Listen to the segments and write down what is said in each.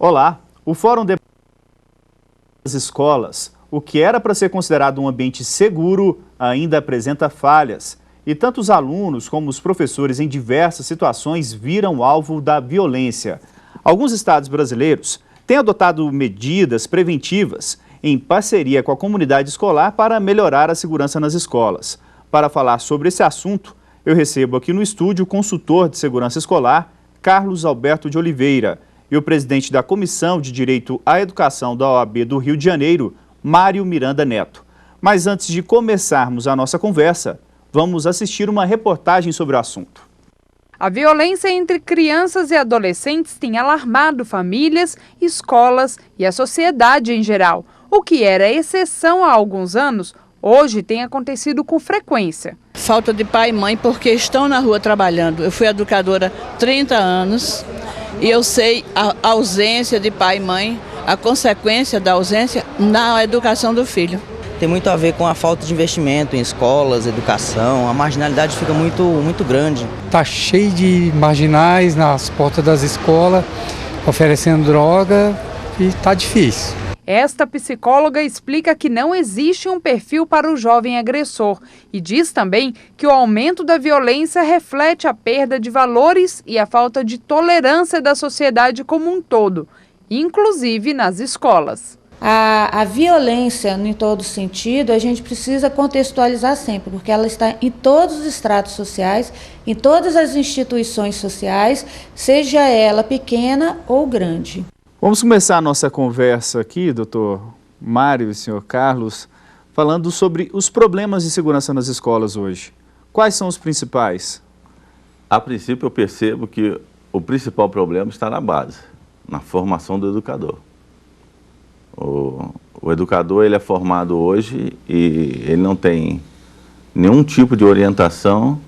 Olá, o Fórum das Escolas, o que era para ser considerado um ambiente seguro, ainda apresenta falhas. E tanto os alunos como os professores em diversas situações viram alvo da violência. Alguns estados brasileiros têm adotado medidas preventivas em parceria com a comunidade escolar para melhorar a segurança nas escolas. Para falar sobre esse assunto, eu recebo aqui no estúdio o consultor de segurança escolar, Carlos Alberto de Oliveira, e o presidente da Comissão de Direito à Educação da OAB do Rio de Janeiro, Mário Miranda Neto. Mas antes de começarmos a nossa conversa, vamos assistir uma reportagem sobre o assunto. A violência entre crianças e adolescentes tem alarmado famílias, escolas e a sociedade em geral. O que era exceção há alguns anos, hoje tem acontecido com frequência. Falta de pai e mãe porque estão na rua trabalhando. Eu fui educadora há 30 anos e eu sei a ausência de pai e mãe, a consequência da ausência na educação do filho. Tem muito a ver com a falta de investimento em escolas, educação, a marginalidade fica muito grande. Está cheio de marginais nas portas das escolas, oferecendo droga e está difícil. Esta psicóloga explica que não existe um perfil para o jovem agressor e diz também que o aumento da violência reflete a perda de valores e a falta de tolerância da sociedade como um todo, inclusive nas escolas. A violência, em todo sentido, a gente precisa contextualizar sempre, porque ela está em todos os estratos sociais, em todas as instituições sociais, seja ela pequena ou grande. Vamos começar a nossa conversa aqui, doutor Mário e senhor Carlos, falando sobre os problemas de segurança nas escolas hoje. Quais são os principais? A princípio, eu percebo que o principal problema está na base, na formação do educador. O educador ele é formado hoje e ele não tem nenhum tipo de orientação,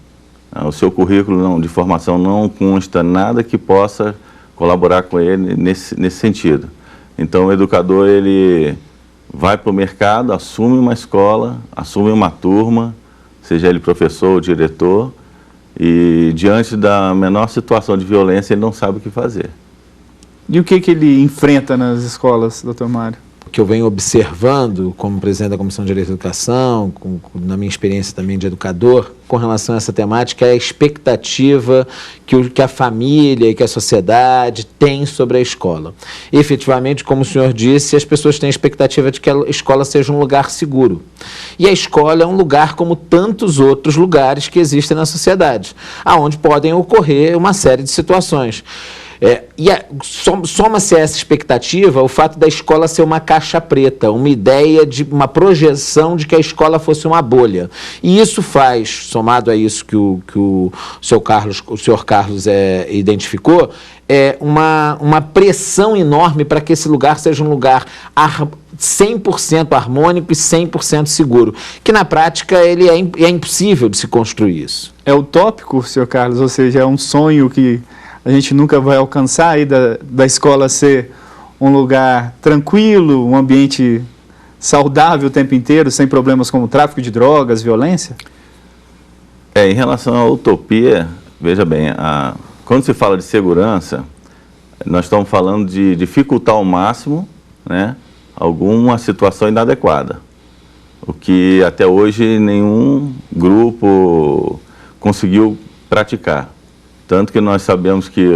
o seu currículo de formação não consta nada que possa colaborar com ele nesse sentido. Então o educador ele vai para o mercado, assume uma escola, assume uma turma, seja ele professor ou diretor, e diante da menor situação de violência ele não sabe o que fazer. E o que ele enfrenta nas escolas, doutor Mário? O que eu venho observando como presidente da Comissão de Direito à Educação, na minha experiência também de educador, com relação a essa temática, é a expectativa que a família e que a sociedade tem sobre a escola. E, efetivamente, como o senhor disse, as pessoas têm a expectativa de que a escola seja um lugar seguro. E a escola é um lugar como tantos outros lugares que existem na sociedade, onde podem ocorrer uma série de situações. Soma-se a essa expectativa o fato da escola ser uma caixa preta, uma ideia de uma projeção de que a escola fosse uma bolha. E isso faz, somado a isso que o senhor Carlos identificou, uma pressão enorme para que esse lugar seja um lugar 100% harmônico e 100% seguro, que na prática é impossível de se construir isso. É utópico, senhor Carlos, ou seja, é um sonho que a gente nunca vai alcançar aí da escola ser um lugar tranquilo, um ambiente saudável o tempo inteiro, sem problemas como tráfico de drogas, violência? Em relação à utopia, veja bem, quando se fala de segurança, nós estamos falando de dificultar ao máximo, né, alguma situação inadequada, o que até hoje nenhum grupo conseguiu praticar. Tanto que nós sabemos que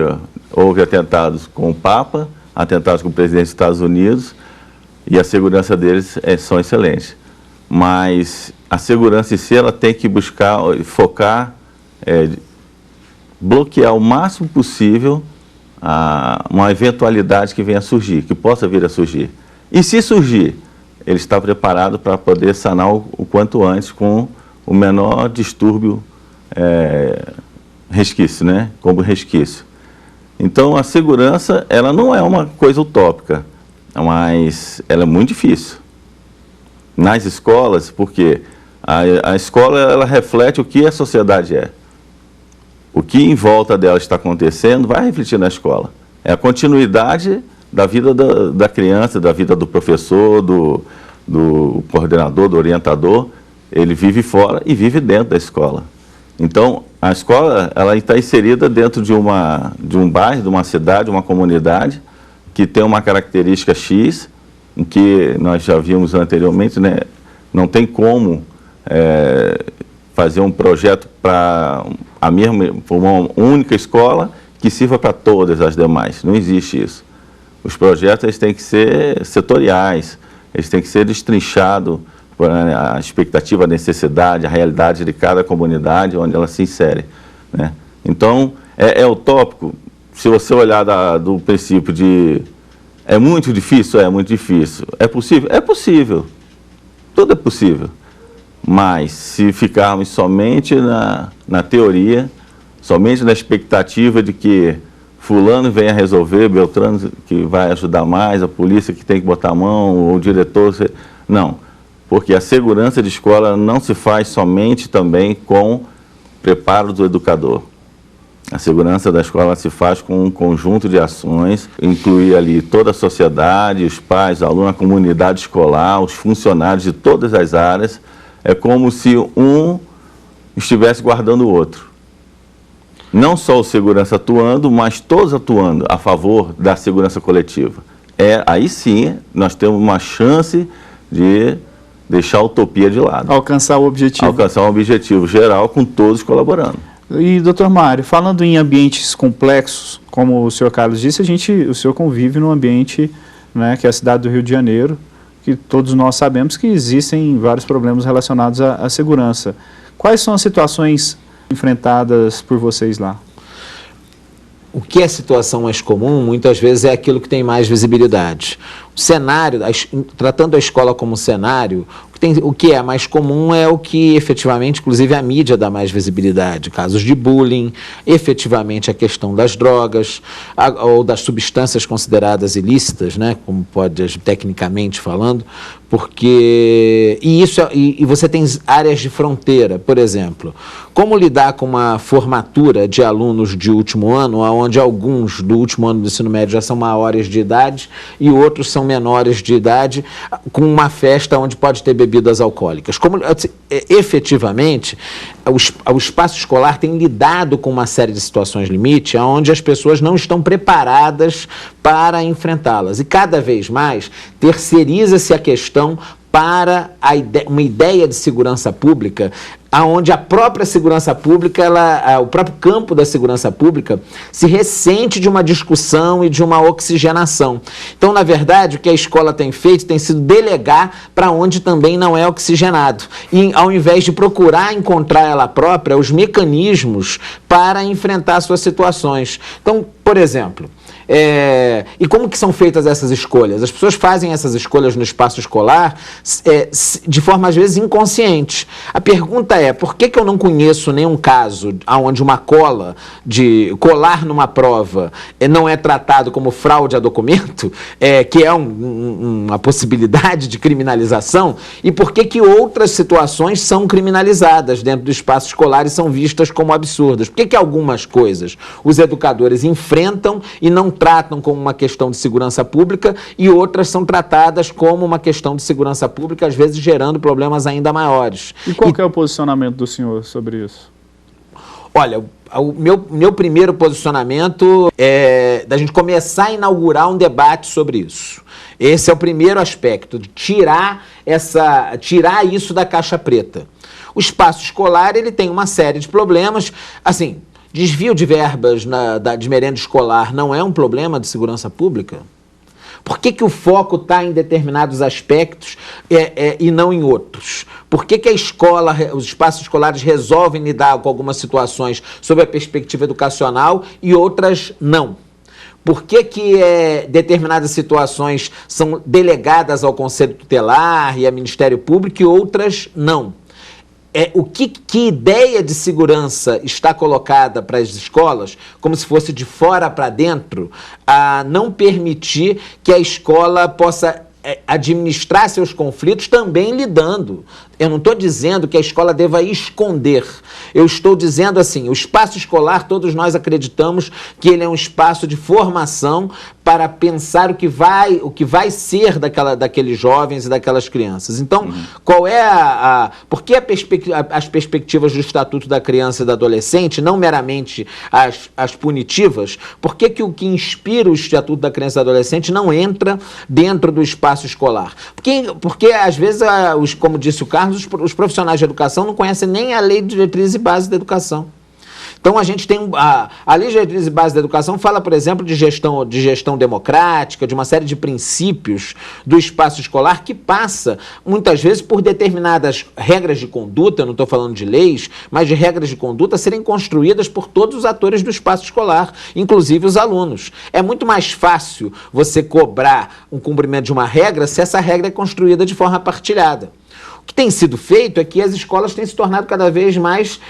houve atentados com o Papa, atentados com o presidente dos Estados Unidos, e a segurança deles são excelentes. Mas a segurança em si, ela tem que buscar, focar, bloquear o máximo possível uma eventualidade que venha a surgir, que possa vir a surgir. E se surgir, ele está preparado para poder sanar o quanto antes com o menor distúrbio resquício, né? Como resquício. Então, a segurança, ela não é uma coisa utópica, mas ela é muito difícil. Nas escolas, porque a escola, ela reflete o que a sociedade é. O que em volta dela está acontecendo vai refletir na escola. É a continuidade da vida da criança, da vida do professor, do coordenador, do orientador. Ele vive fora e vive dentro da escola. Então, a escola ela está inserida dentro de um bairro, de uma cidade, uma comunidade, que tem uma característica X, em que nós já vimos anteriormente, né? Não tem como fazer um projeto para uma única escola que sirva para todas as demais. Não existe isso. Os projetos eles têm que ser setoriais, eles têm que ser destrinchados por a expectativa, a necessidade, a realidade de cada comunidade onde ela se insere, né? Então, é utópico, se você olhar do princípio de... É muito difícil? É muito difícil. É possível? É possível. Tudo é possível. Mas, se ficarmos somente na teoria, somente na expectativa de que fulano venha resolver, Beltrano que vai ajudar mais, a polícia que tem que botar a mão, o diretor... Não, porque a segurança de escola não se faz somente também com preparo do educador. A segurança da escola se faz com um conjunto de ações, incluir ali toda a sociedade, os pais, os alunos, a comunidade escolar, os funcionários de todas as áreas. É como se um estivesse guardando o outro. Não só o segurança atuando, mas todos atuando a favor da segurança coletiva. Aí sim, nós temos uma chance de deixar a utopia de lado. Alcançar o objetivo. Alcançar um objetivo geral com todos colaborando. E, doutor Mário, falando em ambientes complexos, como o senhor Carlos disse, o senhor convive num ambiente, né, que é a cidade do Rio de Janeiro, que todos nós sabemos que existem vários problemas relacionados à segurança. Quais são as situações enfrentadas por vocês lá? O que é a situação mais comum, muitas vezes, é aquilo que tem mais visibilidade. O cenário, tratando a escola como cenário, o que é mais comum é o que efetivamente, inclusive a mídia dá mais visibilidade. Casos de bullying, efetivamente a questão das drogas, ou das substâncias consideradas ilícitas, né, como pode, tecnicamente falando, porque... E você tem áreas de fronteira, por exemplo. Como lidar com uma formatura de alunos de último ano, onde alguns do último ano do ensino médio já são maiores de idade e outros são menores de idade, com uma festa onde pode ter bebidas alcoólicas. Como, efetivamente, o espaço escolar tem lidado com uma série de situações limite, onde as pessoas não estão preparadas para enfrentá-las. E cada vez mais terceiriza-se a questão para uma ideia de segurança pública, aonde a própria segurança pública, o próprio campo da segurança pública se ressente de uma discussão e de uma oxigenação. Então, na verdade, o que a escola tem feito tem sido delegar para onde também não é oxigenado. E ao invés de procurar encontrar ela própria os mecanismos para enfrentar suas situações. Então, por exemplo... E como que são feitas essas escolhas? As pessoas fazem essas escolhas no espaço escolar de forma, às vezes, inconsciente. A pergunta é, por que eu não conheço nenhum caso onde uma colar numa prova não é tratado como fraude a documento, que é uma possibilidade de criminalização, e por que outras situações são criminalizadas dentro do espaço escolar e são vistas como absurdas? Por que algumas coisas os educadores enfrentam e não tratam como uma questão de segurança pública e outras são tratadas como uma questão de segurança pública, às vezes gerando problemas ainda maiores. E qual que é o posicionamento do senhor sobre isso? Olha, o meu primeiro posicionamento é da gente começar a inaugurar um debate sobre isso. Esse é o primeiro aspecto, de tirar isso da caixa preta. O espaço escolar, ele tem uma série de problemas, assim... Desvio de verbas de merenda escolar não é um problema de segurança pública? Por que o foco está em determinados aspectos e não em outros? Por que os espaços escolares resolvem lidar com algumas situações sob a perspectiva educacional e outras não? Por que determinadas situações são delegadas ao Conselho Tutelar e ao Ministério Público e outras não? Que ideia de segurança está colocada para as escolas, como se fosse de fora para dentro, a não permitir que a escola possa administrar seus conflitos também lidando. Eu não estou dizendo que a escola deva esconder. Eu estou dizendo assim, o espaço escolar, todos nós acreditamos que ele é um espaço de formação para pensar o que vai ser daqueles jovens e daquelas crianças. Então, qual é por que as perspectivas do Estatuto da Criança e do Adolescente, não meramente as punitivas, por que o que inspira o Estatuto da Criança e do Adolescente não entra dentro do espaço escolar? Porque às vezes, como disse o Carlos, os profissionais de educação não conhecem nem a Lei de Diretrizes e Bases da Educação. Então, a gente tem a Lei de Diretrizes e Bases da Educação fala, por exemplo, de gestão democrática, de uma série de princípios do espaço escolar que passa, muitas vezes, por determinadas regras de conduta, eu não estou falando de leis, mas de regras de conduta serem construídas por todos os atores do espaço escolar, inclusive os alunos. É muito mais fácil você cobrar um cumprimento de uma regra se essa regra é construída de forma partilhada. O que tem sido feito é que as escolas têm se tornado cada vez mais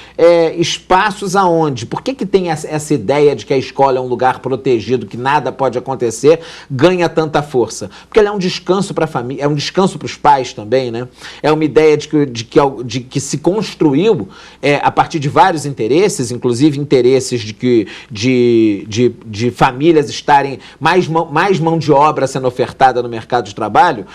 espaços aonde? Por que tem essa ideia de que a escola é um lugar protegido, que nada pode acontecer, ganha tanta força? Porque ela é um descanso para a família, é um descanso para os pais também, né? É uma ideia de que se construiu a partir de vários interesses, inclusive interesses de famílias estarem mais mão de obra sendo ofertada no mercado de trabalho.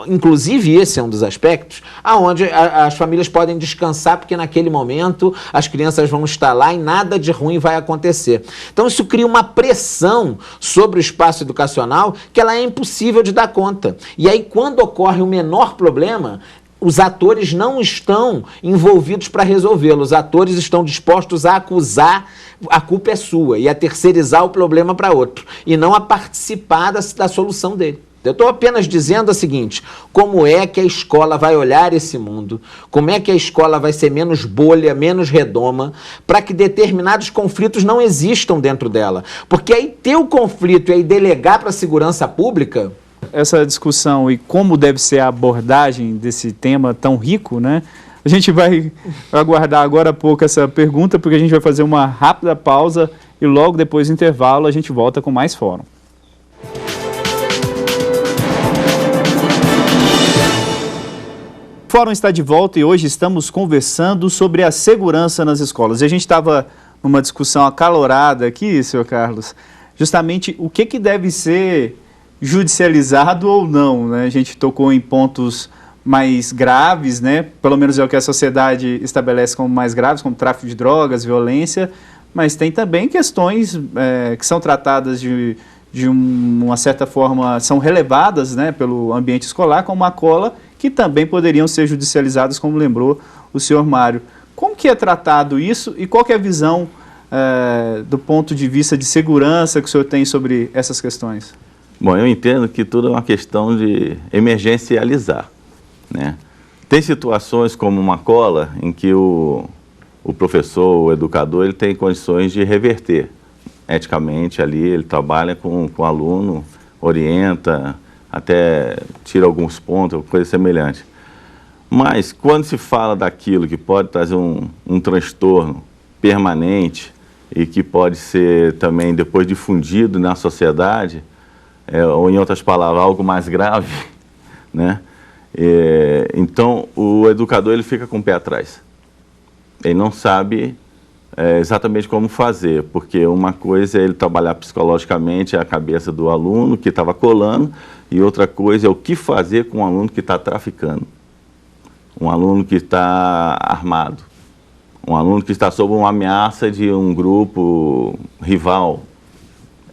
Inclusive esse é um dos aspectos onde as famílias podem descansar, porque naquele momento as crianças vão estar lá e nada de ruim vai acontecer. Então isso cria uma pressão sobre o espaço educacional que ela é impossível de dar conta. E aí, quando ocorre o menor problema, os atores não estão envolvidos para resolvê-lo. Os atores estão dispostos a acusar, a culpa é sua, e a terceirizar o problema para outro, e não a participar da solução dele. Eu estou apenas dizendo o seguinte, como é que a escola vai olhar esse mundo, como é que a escola vai ser menos bolha, menos redoma, para que determinados conflitos não existam dentro dela. Porque aí ter o conflito e aí delegar para a segurança pública... Essa discussão e como deve ser a abordagem desse tema tão rico, né? A gente vai aguardar agora há pouco essa pergunta, porque a gente vai fazer uma rápida pausa e logo depois do intervalo a gente volta com mais fórum. O Fórum está de volta e hoje estamos conversando sobre a segurança nas escolas. E a gente estava numa discussão acalorada aqui, senhor Carlos, justamente o que deve ser judicializado ou não, né? A gente tocou em pontos mais graves, né? Pelo menos é o que a sociedade estabelece como mais graves, como tráfico de drogas, violência, mas tem também questões que são tratadas de uma certa forma, são relevadas, né, pelo ambiente escolar, como a cola, que também poderiam ser judicializadas, como lembrou o senhor Mário. Como que é tratado isso e qual que é a visão do ponto de vista de segurança que o senhor tem sobre essas questões? Bom, eu entendo que tudo é uma questão de emergencializar, né? Tem situações como uma cola em que o professor, o educador, ele tem condições de reverter eticamente ali, ele trabalha com o aluno, orienta, até tira alguns pontos, coisa semelhante. Mas quando se fala daquilo que pode trazer um transtorno permanente e que pode ser também depois difundido na sociedade, ou em outras palavras, algo mais grave, né? Então o educador ele fica com o pé atrás. Ele não sabe exatamente como fazer, porque uma coisa é ele trabalhar psicologicamente a cabeça do aluno que estava colando, e outra coisa é o que fazer com um aluno que está traficando, um aluno que está armado, um aluno que está sob uma ameaça de um grupo rival.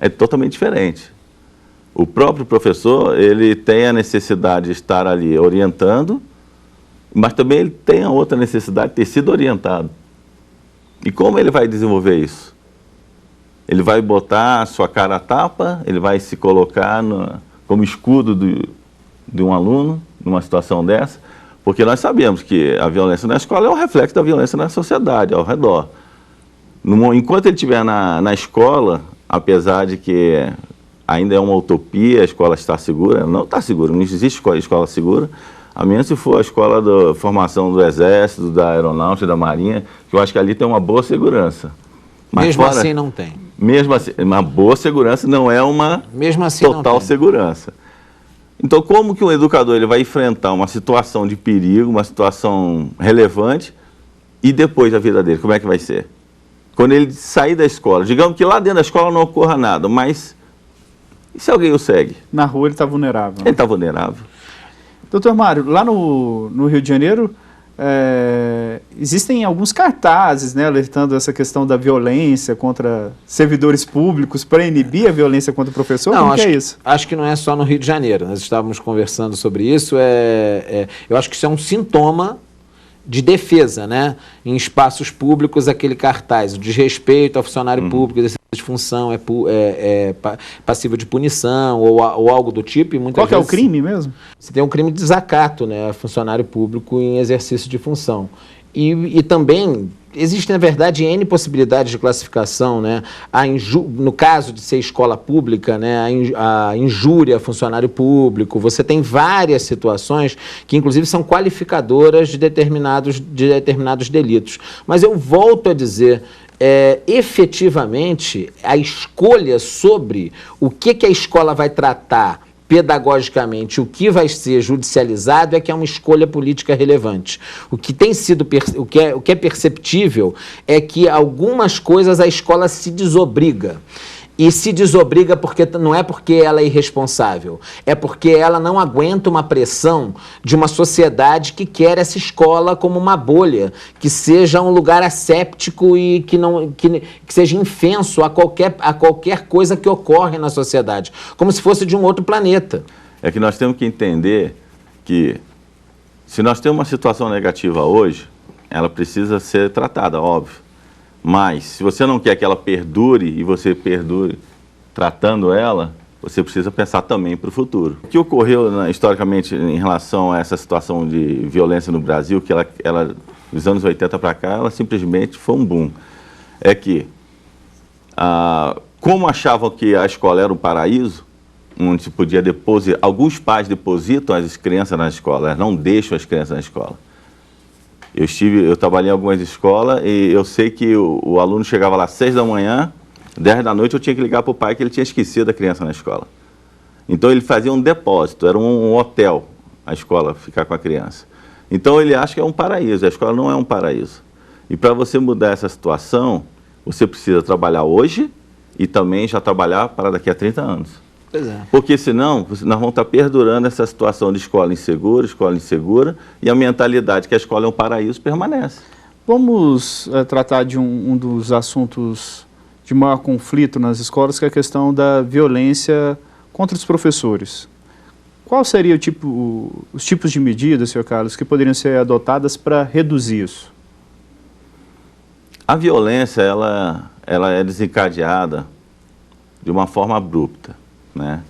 É totalmente diferente. O próprio professor, ele tem a necessidade de estar ali orientando, mas também ele tem a outra necessidade de ter sido orientado. E como ele vai desenvolver isso? Ele vai botar a sua cara à tapa, ele vai se colocar como escudo de um aluno, numa situação dessa, porque nós sabemos que a violência na escola é um reflexo da violência na sociedade, ao redor. Enquanto ele estiver na escola, apesar de que ainda é uma utopia, a escola está segura, não está segura, não existe escola segura, a menos se for a escola de formação do Exército, da Aeronáutica, da Marinha, que eu acho que ali tem uma boa segurança. Mas mesmo fora, assim não tem. Mesmo assim, uma boa segurança não é uma mesmo assim total segurança. Então, como que um educador ele vai enfrentar uma situação de perigo, uma situação relevante, e depois da vida dele, como é que vai ser? Quando ele sair da escola, digamos que lá dentro da escola não ocorra nada, mas e se alguém o segue? Na rua ele está vulnerável. Ele está vulnerável. Doutor Mário, lá no Rio de Janeiro, existem alguns cartazes, né, alertando essa questão da violência contra servidores públicos para inibir a violência contra o professor? Não, Como que é isso? Acho que não é só no Rio de Janeiro. Nós estávamos conversando sobre isso. Eu acho que isso é um sintoma de defesa, né? Em espaços públicos, aquele cartaz, o desrespeito ao funcionário público, exercício de função é passivo de punição ou algo do tipo. E muitas Qual que é o vezes crime mesmo? você tem um crime de desacato, né? Funcionário público em exercício de função. E também existem, na verdade, N possibilidades de classificação, né? No caso de ser escola pública, né? A injúria a funcionário público, você tem várias situações que, inclusive, são qualificadoras de determinados delitos. Mas eu volto a dizer, efetivamente, a escolha sobre o que a escola vai tratar pedagogicamente, o que vai ser judicializado é que é uma escolha política relevante. O que tem sido, o que é perceptível é que algumas coisas a escola se desobriga. E se desobriga porque não é porque ela é irresponsável, é porque ela não aguenta uma pressão de uma sociedade que quer essa escola como uma bolha, que seja um lugar asséptico e que seja infenso a qualquer coisa que ocorre na sociedade, como se fosse de um outro planeta. É que nós temos que entender que, se nós temos uma situação negativa hoje, ela precisa ser tratada, óbvio. Mas, se você não quer que ela perdure e você perdure tratando ela, você precisa pensar também para o futuro. O que ocorreu historicamente em relação a essa situação de violência no Brasil, que ela dos anos 80 para cá, ela simplesmente foi um boom. É que, como achavam que a escola era um paraíso, onde se podia depositar, alguns pais depositam as crianças na escola, elas não deixam as crianças na escola. Eu trabalhei em algumas escolas e eu sei que o aluno chegava lá às 6 da manhã, 10 da noite eu tinha que ligar para o pai que ele tinha esquecido a criança na escola. Então ele fazia um depósito, era um hotel a escola ficar com a criança. Então ele acha que é um paraíso, a escola não é um paraíso. E para você mudar essa situação, você precisa trabalhar hoje e também já trabalhar para daqui a 30 anos. Pois é. Porque senão nós vamos estar perdurando essa situação de escola insegura, e a mentalidade que a escola é um paraíso permanece. Vamos tratar de um dos assuntos de maior conflito nas escolas, que é a questão da violência contra os professores. Qual seria os tipos de medidas, senhor Carlos, que poderiam ser adotadas para reduzir isso? A violência, ela é desencadeada de uma forma abrupta, né?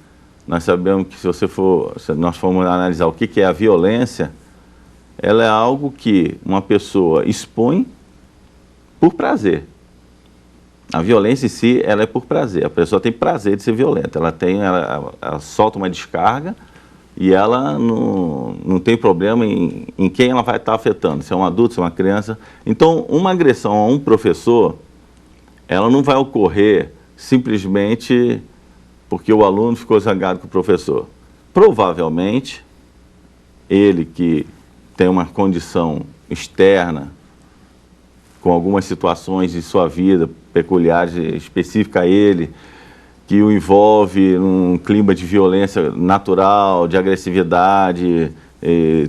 Nós sabemos que se nós formos analisar o que é a violência, ela é algo que uma pessoa expõe por prazer. A violência em si, ela é por prazer. A pessoa tem prazer de ser violenta. Ela solta uma descarga e ela não tem problema em quem ela vai estar afetando, se é um adulto, se é uma criança. Então, uma agressão a um professor, ela não vai ocorrer simplesmente porque o aluno ficou zangado com o professor. Provavelmente, ele que tem uma condição externa, com algumas situações de sua vida peculiares, específica a ele, que o envolve num clima de violência natural, de agressividade,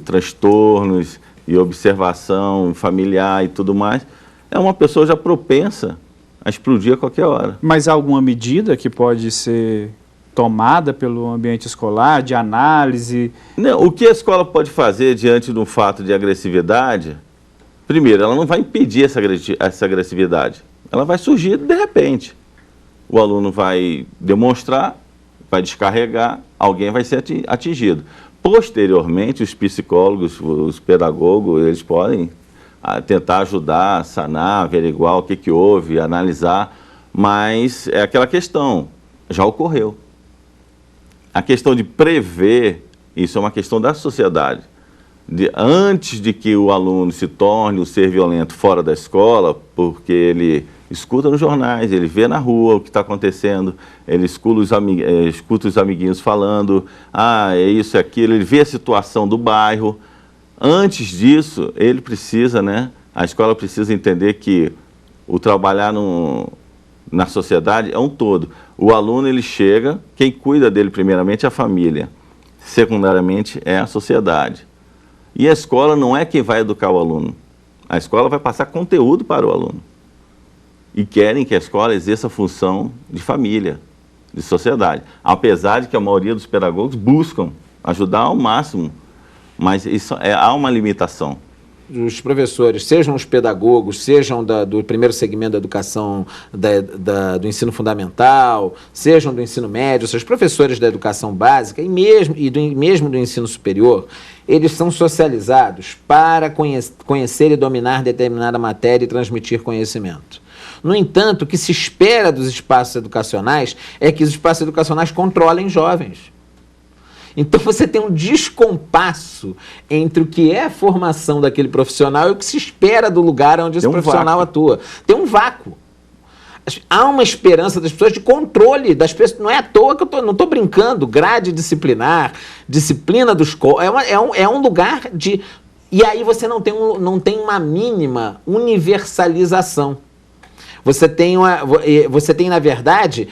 transtornos e observação familiar e tudo mais, é uma pessoa já propensa a explodir a qualquer hora. Mas há alguma medida que pode ser tomada pelo ambiente escolar, de análise? Não, o que a escola pode fazer diante de um fato de agressividade, primeiro, ela não vai impedir essa agressividade. Ela vai surgir de repente. O aluno vai demonstrar, vai descarregar, alguém vai ser atingido. Posteriormente, os psicólogos, os pedagogos, eles podem tentar ajudar, sanar, averiguar o que houve, analisar, mas é aquela questão, já ocorreu. A questão de prever, isso é uma questão da sociedade. Antes de que o aluno se torne um ser violento fora da escola, porque ele escuta nos jornais, ele vê na rua o que está acontecendo, ele escuta os amiguinhos falando, é isso, é aquilo, ele vê a situação do bairro. Antes disso, ele precisa, né, a escola precisa entender que o trabalhar na sociedade é um todo. O aluno, ele chega, quem cuida dele primeiramente é a família, secundariamente é a sociedade. E a escola não é quem vai educar o aluno, a escola vai passar conteúdo para o aluno. E querem que a escola exerça a função de família, de sociedade. Apesar de que a maioria dos pedagogos buscam ajudar ao máximo, mas há uma limitação. Os professores, sejam os pedagogos, sejam do primeiro segmento da educação, do ensino fundamental, sejam do ensino médio, os professores da educação básica mesmo do ensino superior, eles são socializados para conhecer e dominar determinada matéria e transmitir conhecimento. No entanto, o que se espera dos espaços educacionais é que os espaços educacionais controlem jovens. Então você tem um descompasso entre o que é a formação daquele profissional e o que se espera do lugar onde esse profissional atua. Tem um vácuo. Há uma esperança das pessoas de controle das pessoas. Não é à toa que eu não estou brincando. Grade disciplinar, disciplina dos... É um lugar de... E aí você não tem uma mínima universalização. Você tem, na verdade,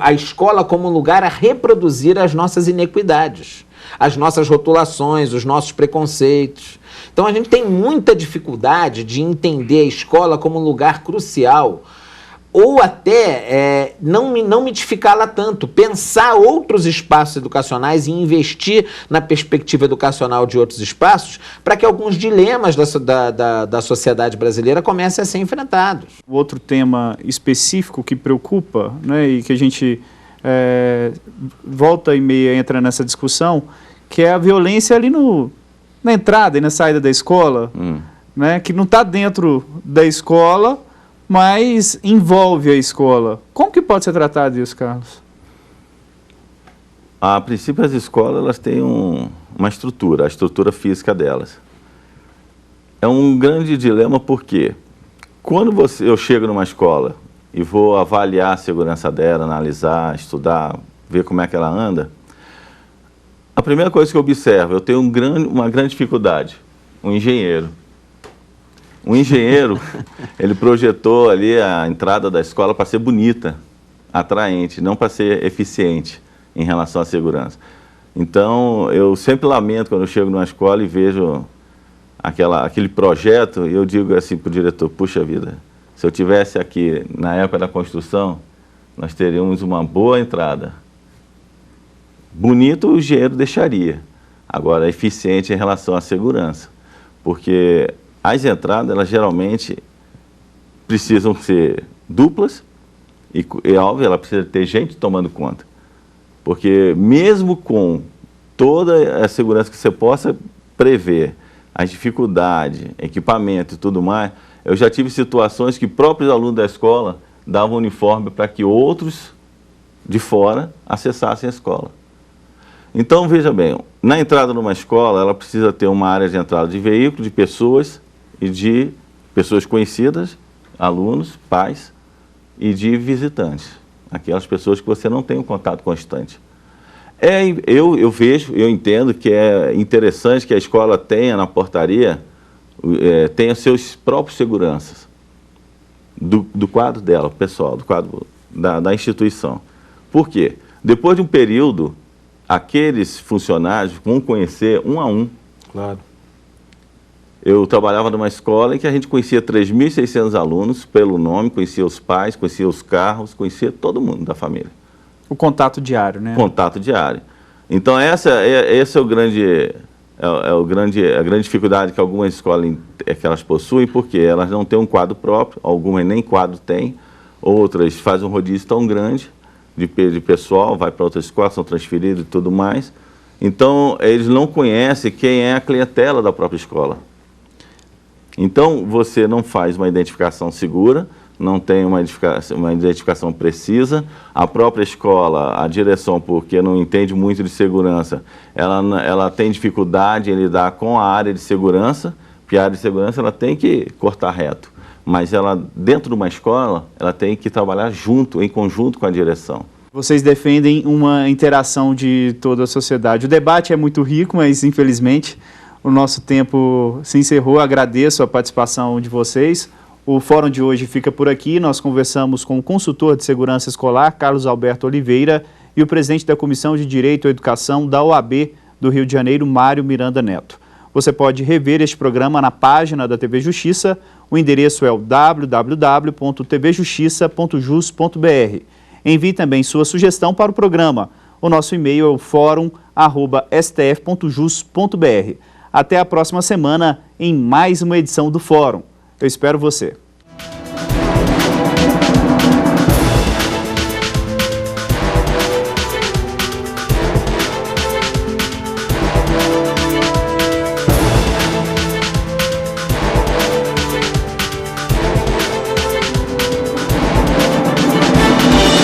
a escola como um lugar a reproduzir as nossas inequidades, as nossas rotulações, os nossos preconceitos. Então a gente tem muita dificuldade de entender a escola como um lugar crucial, ou até não mitificá-la tanto, pensar outros espaços educacionais e investir na perspectiva educacional de outros espaços para que alguns dilemas da sociedade brasileira comecem a ser enfrentados. O outro tema específico que preocupa, né, e que a gente volta e meia entra nessa discussão, que é a violência ali na entrada e na saída da escola, né, que não está dentro da escola, mas envolve a escola. Como que pode ser tratado isso, Carlos? A princípio, as escolas elas têm uma estrutura, a estrutura física delas. É um grande dilema porque quando eu chego numa escola e vou avaliar a segurança dela, analisar, estudar, ver como é que ela anda, a primeira coisa que eu observo, eu tenho uma grande dificuldade, um engenheiro. Um engenheiro, ele projetou ali a entrada da escola para ser bonita, atraente, não para ser eficiente em relação à segurança. Então, eu sempre lamento quando eu chego numa escola e vejo aquele projeto, e eu digo assim para o diretor, puxa vida, se eu tivesse aqui na época da construção, nós teríamos uma boa entrada. Bonito o engenheiro deixaria, agora eficiente em relação à segurança, porque as entradas, elas geralmente precisam ser duplas e óbvio, ela precisa ter gente tomando conta. Porque mesmo com toda a segurança que você possa prever, as dificuldades, equipamento e tudo mais, eu já tive situações que próprios alunos da escola davam uniforme para que outros de fora acessassem a escola. Então, veja bem, na entrada numa escola, ela precisa ter uma área de entrada de veículo, de pessoas e de pessoas conhecidas, alunos, pais e de visitantes, aquelas pessoas que você não tem um contato constante. Eu vejo, eu entendo que é interessante que a escola tenha na portaria, tenha seus próprios seguranças, do quadro dela, pessoal, do quadro da instituição. Por quê? Depois de um período, aqueles funcionários vão conhecer um a um. Claro. Eu trabalhava numa escola em que a gente conhecia 3.600 alunos pelo nome, conhecia os pais, conhecia os carros, conhecia todo mundo da família. O contato diário, né? Contato diário. Então essa é a grande dificuldade que algumas escolas que elas possuem, porque elas não têm um quadro próprio, algumas nem quadro têm, outras fazem um rodízio tão grande de pessoal, vai para outras escolas, são transferidos e tudo mais. Então eles não conhecem quem é a clientela da própria escola. Então, você não faz uma identificação segura, não tem uma identificação precisa. A própria escola, a direção, porque não entende muito de segurança, ela tem dificuldade em lidar com a área de segurança, porque a área de segurança ela tem que cortar reto. mas ela, dentro de uma escola, ela tem que trabalhar junto, em conjunto com a direção. Vocês defendem uma interação de toda a sociedade. O debate é muito rico, mas infelizmente o nosso tempo se encerrou. Agradeço a participação de vocês. O fórum de hoje fica por aqui. Nós conversamos com o consultor de segurança escolar, Carlos Alberto Oliveira, e o presidente da Comissão de Direito à Educação da OAB do Rio de Janeiro, Mário Miranda Neto. Você pode rever este programa na página da TV Justiça. O endereço é o www.tvjustiça.jus.br. Envie também sua sugestão para o programa. O nosso e-mail é o forum@stf.jus.br. Até a próxima semana em mais uma edição do Fórum. Eu espero você.